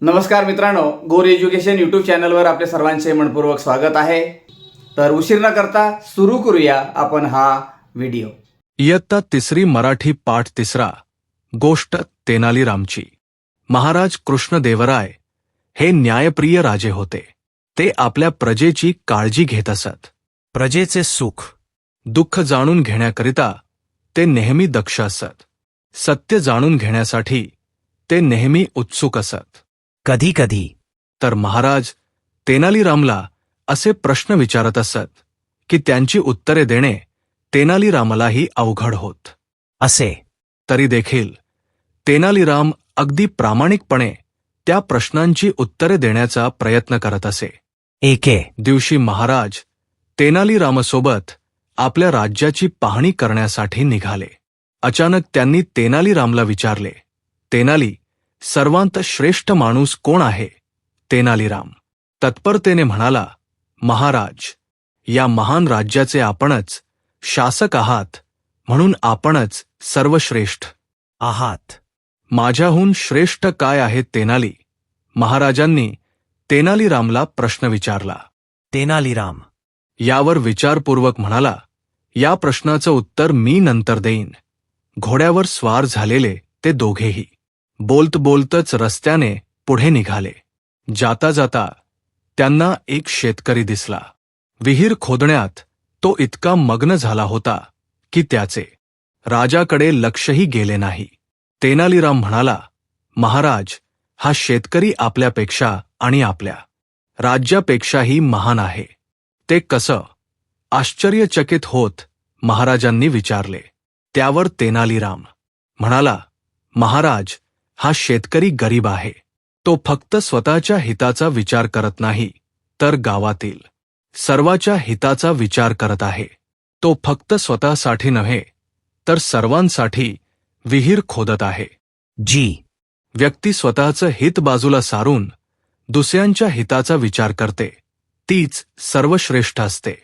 नमस्कार मित्रांनो, गोर एज्युकेशन यूट्यूब चॅनलवर आपले सर्वांचे मनपूर्वक स्वागत आहे। तर उशीर न करता सुरू करूया आपण हा व्हिडिओ। इयत्ता तिसरी मराठी पाठ तिसरा, गोष्ट तेनालीरामची। महाराज कृष्णदेवराय हे न्यायप्रिय राजे होते। ते आपल्या प्रजेची काळजी घेत असत। प्रजेचे सुख दुःख जाणून घेण्याकरिता ते नेहमी दक्ष असत। सत्य जाणून घेण्यासाठी ते नेहमी उत्सुक असत। कधी कधी तर महाराज तेनालीरामला असे प्रश्न विचारत असत की त्यांची उत्तरे देणे तेनालीरामलाही अवघड होत असे। तरी देखील तेनालीराम अगदी प्रामाणिकपणे त्या प्रश्नांची उत्तरे देण्याचा प्रयत्न करत असे। एके दिवशी महाराज तेनालीरामसोबत आपल्या राज्याची पाहणी करण्यासाठी निघाले। अचानक त्यांनी तेनालीरामला विचारले, तेनाली, सर्वांत श्रेष्ठ माणूस कोण आहे? तेनालीराम तत्परतेने म्हणाला, महाराज, या महान राज्याचे आपणच शासक आहात, म्हणून आपणच सर्वश्रेष्ठ आहात। माझ्याहून श्रेष्ठ काय आहे तेनाली? महाराजांनी तेनालीरामला प्रश्न विचारला। तेनालीराम यावर विचारपूर्वक म्हणाला, या प्रश्नाचं उत्तर मी नंतर देईन। घोड्यावर स्वार झालेले ते दोघेही बोलत बोलतच रस्त्याने पुढे निघाले। जाता जाता त्यांना एक शेतकरी दिसला। विहीर खोदण्यात तो इतका मग्न झाला होता की त्याचे राजाकडे लक्षही गेले नाही। तेनालीराम म्हणाला, महाराज, हा शेतकरी आपल्यापेक्षा आणि आपल्या राज्यापेक्षाही महान आहे। ते कसं? आश्चर्यचकित होत महाराजांनी विचारले। त्यावर तेनालीराम म्हणाला, महाराज, हा शेतकरी गरीब आहे। तो फक्त स्वतःच्या हिताचा विचार करत नाही, तर गावातील सर्वाच्या हिताचा विचार करत आहे। तो फक्त स्वतःसाठी नव्हे, तर सर्वांसाठी विहीर खोदत आहे। जी व्यक्ती स्वतःचं हित बाजूला सारून दुसऱ्यांच्या हिताचा विचार करते, तीच सर्वश्रेष्ठ असते।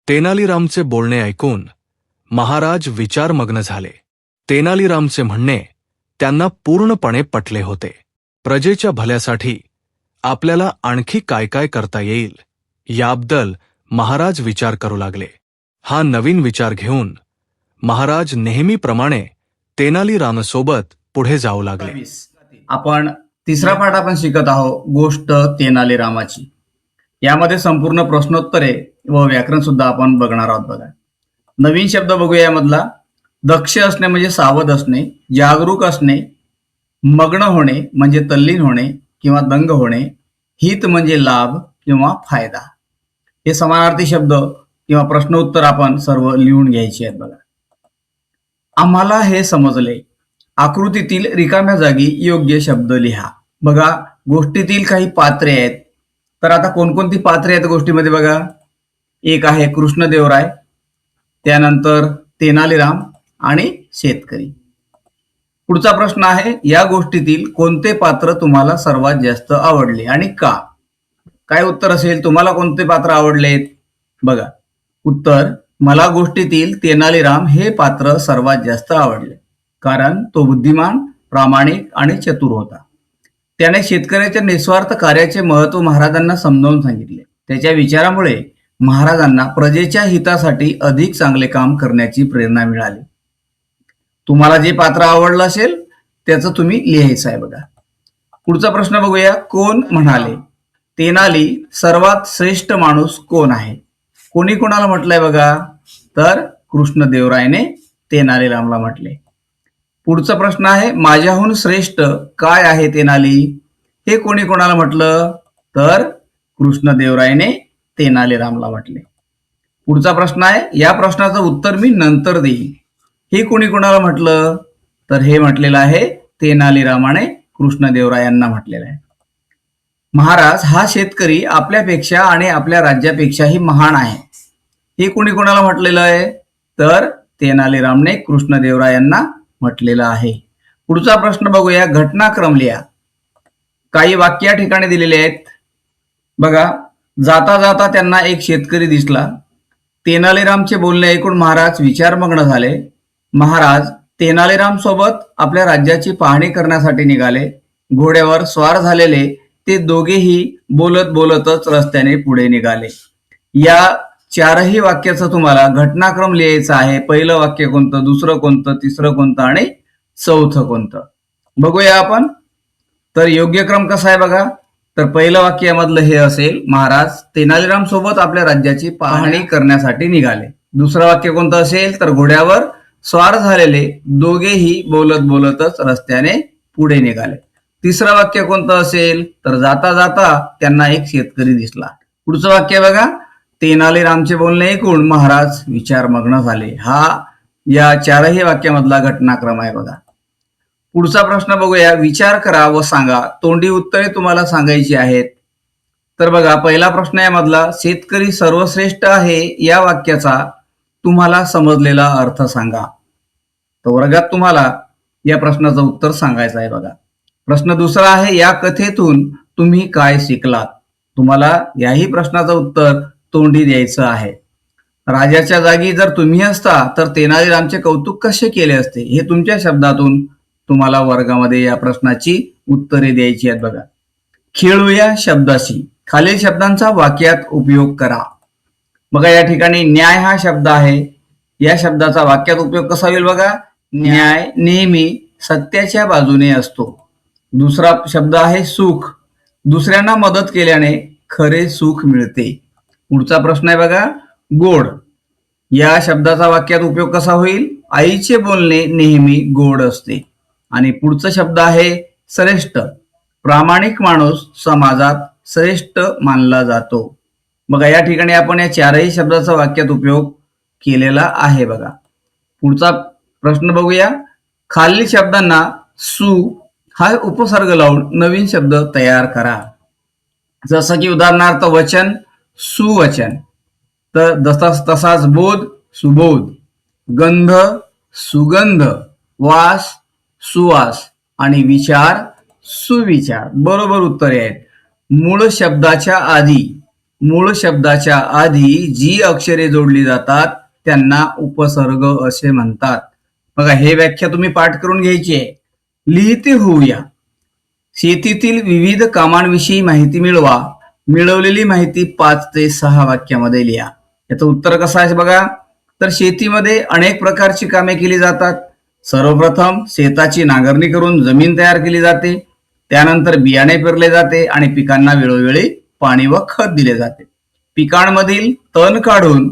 तेनालीरामचे बोलणे ऐकून महाराज विचारमग्न झाले। तेनालीरामचे म्हणणे त्यांना पूर्णपणे पटले होते। प्रजेच्या भल्यासाठी आपल्याला आणखी काय काय करता येईल याबद्दल महाराज विचार करू लागले। हा नवीन विचार घेऊन महाराज नेहमीप्रमाणे तेनालीरामसोबत पुढे जाऊ लागले। आपण तिसरा पाठ आपण शिकत आहोत, गोष्ट तेनालीरामाची। यामध्ये संपूर्ण प्रश्नोत्तरे व व्याकरण सुद्धा आपण बघणार आहोत। बघा, नवीन शब्द बघूया यामधला। दक्ष असणे म्हणजे सावध असणे, जागरूक असणे, मग्न होणे म्हणजे तल्लीन होणे किंवा दंग होणे, हित म्हणजे लाभ किंवा फायदा। हे समानार्थी शब्द किंवा प्रश्नोत्तर आपण सर्व लिहून घ्यायचे आहेत। बघा, आम्हाला हे समजले। आकृतीतील रिकाम्या जागी योग्य शब्द लिहा। बघा, गोष्टीतील काही पात्रे आहेत। तर आता कोणकोणती पात्रे आहेत गोष्टीमध्ये? बघा, एक आहे कृष्णदेवराय, त्यानंतर तेनालीराम आणि शेतकरी। पुढचा प्रश्न आहे, या गोष्टीतील कोणते पात्र तुम्हाला सर्वात जास्त आवडले आणि का? काय उत्तर असेल? तुम्हाला कोणते पात्र आवडलेत? बघा, उत्तर, मला गोष्टीतील तेनालीराम हे पात्र सर्वात जास्त आवडले, कारण तो बुद्धिमान, प्रामाणिक आणि चतुर होता। त्याने शेतकऱ्याच्या निस्वार्थ कार्याचे महत्त्व महाराजांना समजावून सांगितले। त्याच्या विचारामुळे महाराजांना प्रजेच्या हितासाठी अधिक चांगले काम करण्याची प्रेरणा मिळाली। तुम्हाला जे पात्र आवडलं असेल त्याचं तुम्ही लिहायचं आहे। बघा, पुढचा प्रश्न बघूया। कोण म्हणाले, तेनाली सर्वात श्रेष्ठ माणूस कोण आहे? कोणी कोणाला म्हटलंय? बघा, तर कृष्णदेवरायने तेनालीरामला म्हटले। पुढचा प्रश्न आहे, माझ्याहून श्रेष्ठ काय आहे तेनाली? हे कोणी कोणाला म्हटलं? तर कृष्णदेवरायने तेनालीरामला म्हटले। पुढचा प्रश्न आहे, या प्रश्नाचं उत्तर मी नंतर देईन। हे कोणी कोणाला म्हटलं? तर हे म्हटलेलं आहे तेनालीरामाने कृष्णदेवरायांना म्हटलेलं आहे। महाराज, हा शेतकरी आपल्यापेक्षा आणि आपल्या राज्यापेक्षाही महान आहे। हे कोणी कोणाला म्हटलेलं आहे? तर तेनालीरामने कृष्णदेवरायांना म्हटलेलं आहे। पुढचा प्रश्न बघूया, घटनाक्रम लिहा। काही वाक्य या ठिकाणी दिलेले आहेत। बघा, जाता जाता त्यांना एक शेतकरी दिसला। तेनालीरामचे बोलणे ऐकून महाराज विचारमग्न झाले। महाराज तेनालीराम सोबत आपल्या राज्याची पाहणी करण्यासाठी निघाले। घोड्यावर स्वार झालेले ते दोघेही बोलत बोलतच रस्त्याने पुढे निघाले. या चारही वाक्याचं तुम्हाला घटनाक्रम लिहायचा आहे. पहिलं वाक्य कोणतं, दुसरं कोणतं, तिसरं कोणतं आणि चौथं कोणतं. बघूया आपण. तर योग्य क्रम कसा आहे बघा. तर पहिलं वाक्यामधलं हे असेल, महाराज तेनालीराम सोबत आपल्या राज्याची पाहणी करण्यासाठी निघाले. दुसरं वाक्य कोणतं असेल, तर घोड्यावर स्वार झालेले दोघेही बोलत बोलतच रस्त्याने पुढे निघाले. तिसरं वाक्य कोणतं असेल, तर जाता जाता त्यांना एक शेतकरी दिसला. पुढचं वाक्य बघा, तेनालीरामचे बोलणे ऐकून महाराज विचारमग्न झाले. हा या चारही वाक्यामधला घटनाक्रम आहे बघा. पुढचा प्रश्न बघूया. विचार करा व सांगा. तोंडी उत्तरे तुम्हाला सांगायची आहेत. तर बघा, पहिला प्रश्न यामधला, शेतकरी सर्वश्रेष्ठ आहे या वाक्याचा तुम्हाला समजलेला अर्थ सांगा. तर वर्गात तुम्हाला या प्रश्नाचं उत्तर सांगायचं आहे बघा. प्रश्न दुसरा आहे, या कथेतून तुम्ही काय शिकलात. तुम्हाला याही प्रश्नाचं उत्तर तोंडी द्यायचं आहे. राजाच्या जागी जर तुम्ही असता तर तेनालीरामचे कौतुक कसे केले असते, हे तुमच्या शब्दातून तुम्हाला वर्गामध्ये या प्रश्नाची उत्तरे द्यायची आहेत बघा. खेळूया शब्दाशी. खालील शब्दांचा वाक्यात उपयोग करा. बघा, या ठिकाणी न्याय हा शब्द आहे. या शब्दाचा वाक्यात उपयोग कसा होईल बघा. न्याय नेहमी सत्याच्या बाजूने असतो. दुसरा शब्द आहे सुख. दुसऱ्यांना मदत केल्याने खरे सुख मिळते. पुढचा प्रश्न आहे बघा, गोड. या शब्दाचा वाक्यात उपयोग कसा होईल. आईचे बोलणे नेहमी गोड असते. आणि पुढचा शब्द आहे श्रेष्ठ. प्रामाणिक माणूस समाजात श्रेष्ठ मानला जातो. बघा, या ठिकाणी आपण या चारही शब्दाचा वाक्यात उपयोग केलेला आहे बघा. पुढचा प्रश्न बघूया. खालील शब्दांना सु हा उपसर्ग लावून नवीन शब्द तयार करा. जसं की उदाहरणार्थ वचन सुवचन, तर तसाच बोध सुबोध, गंध सुगंध, वास सुवास आणि विचार सुविचार. बरोबर उत्तरे आहेत. मूळ शब्दाच्या आधी जी अक्षरे जोडली जातात त्यांना उपसर्ग असे म्हणतात. बघा, हे व्याख्या तुम्ही पाठ करून घ्यायची आहे. लिहिते होऊया. शेतीतील विविध कामांविषयी माहिती मिळवा. मिळवलेली माहिती 5 ते 6 वाक्यामध्ये लिहा. याचं उत्तर कसं आहे बघा. तर शेतीमध्ये अनेक प्रकारची कामे केली जातात. सर्वप्रथम शेताची नांगरणी करून जमीन तयार केली जाते. त्यानंतर बियाणे पेरले जाते आणि पिकांना वेळोवेळी पाणी व खत दिले जाते. पिकांमधील तण काढून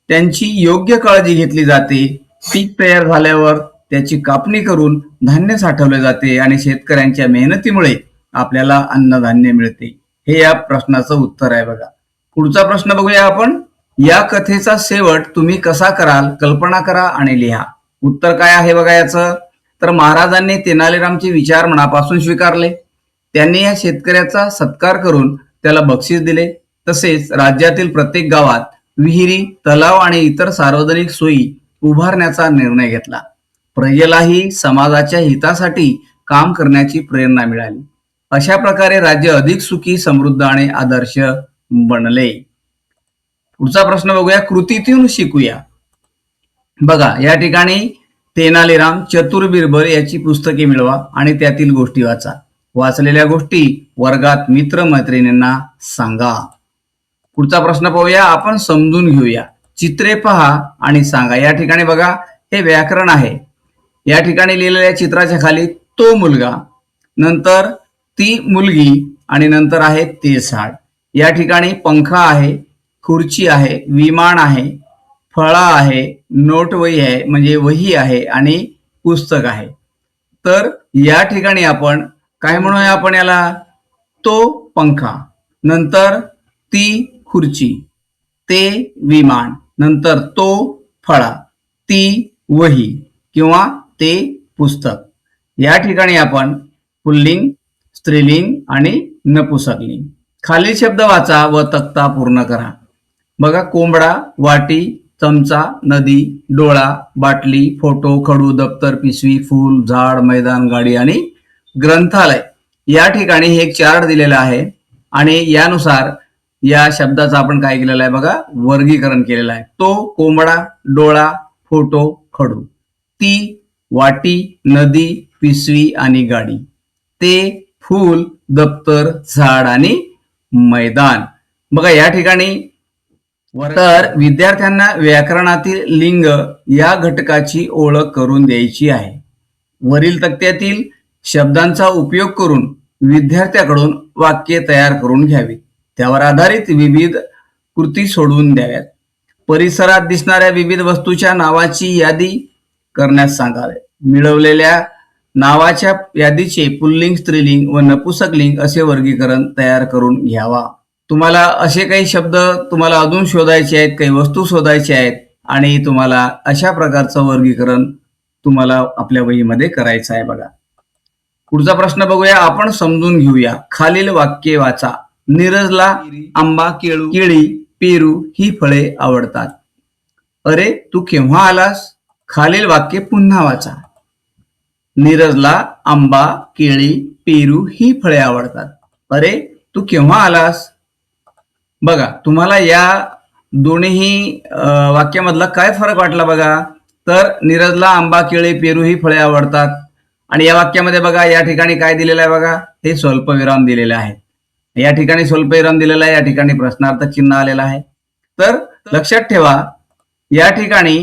त्यांची योग्य काळजी घेतली जाते. पीक तयार झाल्यावर त्याची कापणी करून धान्य साठवले जाते आणि शेतकऱ्यांच्या मेहनतीमुळे आपल्याला अन्नधान्य मिळते. हे या प्रश्नाचं उत्तर आहे बघा. पुढचा प्रश्न बघूया आपण. या कथेचा शेवट तुम्ही कसा कराल, कल्पना करा आणि लिहा. उत्तर काय आहे बघा याचं. तर महाराजांनी तेनालीरामचे विचार मनापासून स्वीकारले. त्यांनी या शेतकऱ्याचा सत्कार करून त्याला बक्षीस दिले. तसेच राज्यातील प्रत्येक गावात विहिरी, तलाव आणि इतर सार्वजनिक सोयी उभारण्याचा निर्णय घेतला. प्रजेलाही समाजाच्या हितासाठी काम करण्याची प्रेरणा मिळाली. अशा प्रकारे राज्य अधिक सुखी, समृद्ध आणि आदर्श बनले. पुढचा प्रश्न बघूया. कृतीतून शिकूया. बघा, या ठिकाणी तेनालीराम चतुर बिरबल याची पुस्तके मिळवा आणि त्यातील गोष्टी वाचा. वाचलेल्या गोष्टी वर्गात मित्रमैत्रिणींना सांगा. पुढचा प्रश्न पाहूया. आपण समजून घेऊया. चित्रे पहा आणि सांगा. या ठिकाणी बघा, हे व्याकरण आहे. या ठिकाणी लिहिलेल्या चित्राच्या खाली तो मुलगा, नंतर ती मुलगी आणि नंतर आहे ते झाड. या ठिकाणी पंखा आहे, खुर्ची आहे, विमान आहे, फळा आहे, नोटवही आहे म्हणजे वही आहे आणि पुस्तक आहे. तर या ठिकाणी आपण काय म्हणूया, आपण याला तो पंखा, नंतर ती खुर्ची, ते विमान, नंतर तो फळा, ती वही किंवा ते पुस्तक. या ठिकाणी आपण पुल्लिंग, स्त्रीलिंग आणि नपुंसकलिंग. खालील शब्द वाचा व तक्ता पूर्ण करा. बघा, कोंबडा, वाटी, चमचा, नदी, डोळा, बाटली, फोटो, खडू, दप्तर, पिशवी, फूल, झाड, मैदान, गाडी आणि ग्रंथालय. या ठिकाणी हे एक चार्ट दिलेला आहे आणि यानुसार या शब्दाचं आपण काय केलेलं आहे बघा, वर्गीकरण केलेलं आहे. तो कोंबडा, डोळा, फोटो, खडू. ती वाटी, नदी, पिशवी आणि गाडी. ते फूल, दप्तर, झाड आणि मैदान. बघा या ठिकाणी तर विद्यार्थ्यांना व्याकरणातील लिंग या घटकाची ओळख करून द्यायची आहे. वरील तक्त्यातील शब्दांचा उपयोग करून विद्यार्थ्याकडून वाक्य तयार करून घ्यावी. त्यावर आधारित विविध कृती सोडवून द्याव्यात. परिसरात दिसणाऱ्या विविध वस्तूच्या नावाची यादी करण्यास सांगावे. मिळवलेल्या नावाच्या यादीचे पुल्लिंग, स्त्रीलिंग व नपुसकलिंग असे वर्गीकरण तयार करून घ्यावा. तुम्हाला असे काही शब्द तुम्हाला अजून शोधायचे आहेत, काही वस्तू शोधायच्या आहेत आणि तुम्हाला अशा प्रकारचं वर्गीकरण तुम्हाला आपल्या वहीमध्ये करायचं आहे. बघा पुढचा प्रश्न बघूया, आपण समजून घेऊया. खालील वाक्य वाचा. नीरजला आंबा, केळी, पेरू ही फळे आवडतात. अरे तू केव्हा आलास? खालील वाक्य पुन्हा वाचा. नीरजला आंबा, केळी, पेरू ही फळे आवडतात. अरे तू केव्हा आलास? बघा तुम्हाला या दोन्ही वाक्यामधला काय फरक वाटला बघा. तर नीरजला आंबा, केळी, पेरू ही फळे आवडतात आणि या वाक्यामध्ये बघा या ठिकाणी काय दिलेलं आहे बघा, हे स्वल्पविराम दिलेलं आहे. या ठिकाणी स्वल्पविराम दिलेला आहे, या ठिकाणी प्रश्नार्थ चिन्ह आलेलं आहे. तर लक्षात ठेवा या ठिकाणी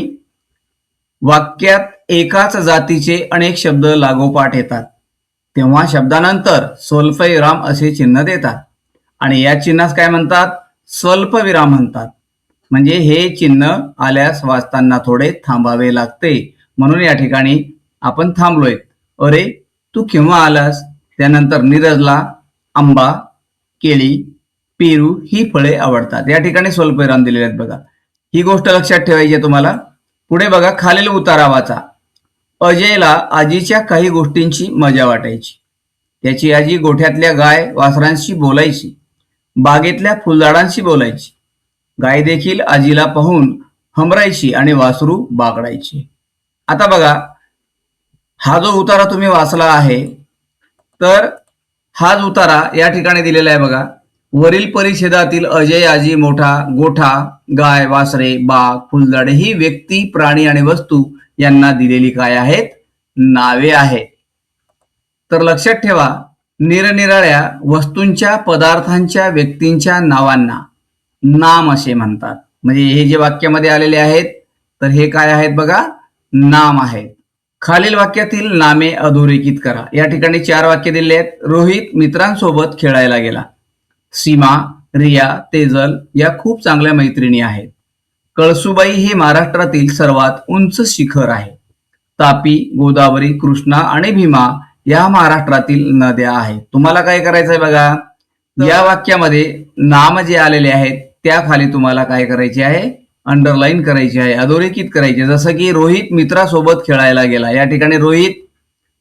वाक्यात एकाच जातीचे अनेक शब्द लागोपाठ येतात तेव्हा शब्दानंतर स्वल्पविराम असे चिन्ह देतात आणि या चिन्हास काय म्हणतात? स्वल्पविराम म्हणतात. म्हणजे हे चिन्ह आल्यास वाचताना थोडे थांबावे लागते, म्हणून या ठिकाणी आपण थांबलोय. अरे तू केव्हा आलास? त्यानंतर नीरजला आंबा, केळी, पेरू ही फळे आवडतात. या ठिकाणी स्वल्पविराम दिलेले आहेत बघा. ही गोष्ट लक्षात ठेवायची आहे तुम्हाला. पुढे बघा खालील उतारा वाचा. अजयला आजीच्या काही गोष्टींची मजा वाटायची. त्याची आजी गोठ्यातल्या गाय वासरांशी बोलायची, बागेतल्या फुलझाडांशी बोलायची. गाय देखील आजीला पाहून हमरायची आणि वासरू बागडायची. आता बघा हा जो उतारा तुम्ही वाचला आहे तर हाच उतारा या ठिकाणी दिलेला आहे बघा. वरील परिच्छेदातील अजय, आजी, मोठा, गोठा, गाय, वासरे, बाग, फुलझाडे ही व्यक्ती, प्राणी आणि वस्तू यांना दिलेली काय आहेत? नावे आहेत. तर लक्षात ठेवा निरनिराळ्या वस्तूंच्या, पदार्थांच्या, व्यक्तींच्या नावांना नाम असे म्हणतात. म्हणजे हे जे वाक्यामध्ये आलेले आहेत तर हे काय आहेत बघा? नाम आहेत. खालील वाक्यातील नामे अधोरेखित करा. या ठिकाणी 4 वाक्य दिले आहेत. रोहित मित्रांसोबत खेळायला गेला. सीमा, रिया, तेजल या खूप चांगल्या मैत्रिणी आहेत. कळसुबाई हे महाराष्ट्रातील सर्वात उंच शिखर आहे. तापी, गोदावरी, कृष्णा आणि भीमा या महाराष्ट्रातील नद्या आहेत. तुम्हाला काय करायचं आहे बघा, या वाक्यामध्ये नाम जे आलेले आहेत त्या खाली तुम्हाला काय करायचे आहे? अंडरलाईन करायची आहे, अधोरेखित करायचे. जसं की रोहित मित्रासोबत खेळायला गेला. या ठिकाणी रोहित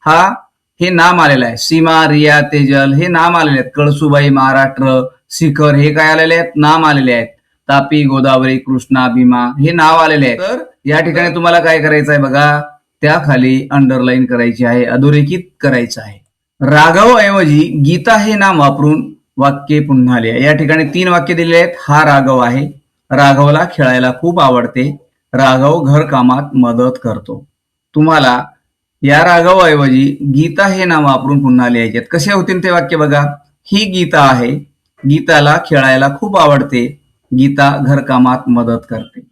हा हे नाम आलेलं आहे. सीमा, रिया, तेजल हे नाम आलेले आहेत. कळसुबाई, महाराष्ट्र, शिखर हे काय आलेले आहेत? नाम आलेले आहेत. तापी, गोदावरी, कृष्णा, भीमा हे नाव आलेले आहेत. तर या ठिकाणी तुम्हाला काय करायचं आहे बघा, त्या खाली अंडरलाईन करायची आहे, अधोरेखित करायचं आहे. राघव ऐवजी गीता हे नाम वापरून वाक्य पुन्हा लिहा. या ठिकाणी 3 वाक्य दिलेले आहेत. हा राघव आहे. राघवला खेळायला खूप आवडते. राघव घरकामात मदत करतो. तुम्हाला या राघव ऐवजी गीता हे नाम वापरून पुन्हा लिहायचे. कसे होतील ते वाक्य बघा. ही गीता आहे. गीताला खेळायला खूप आवडते. गीता घरकामात मदत करते.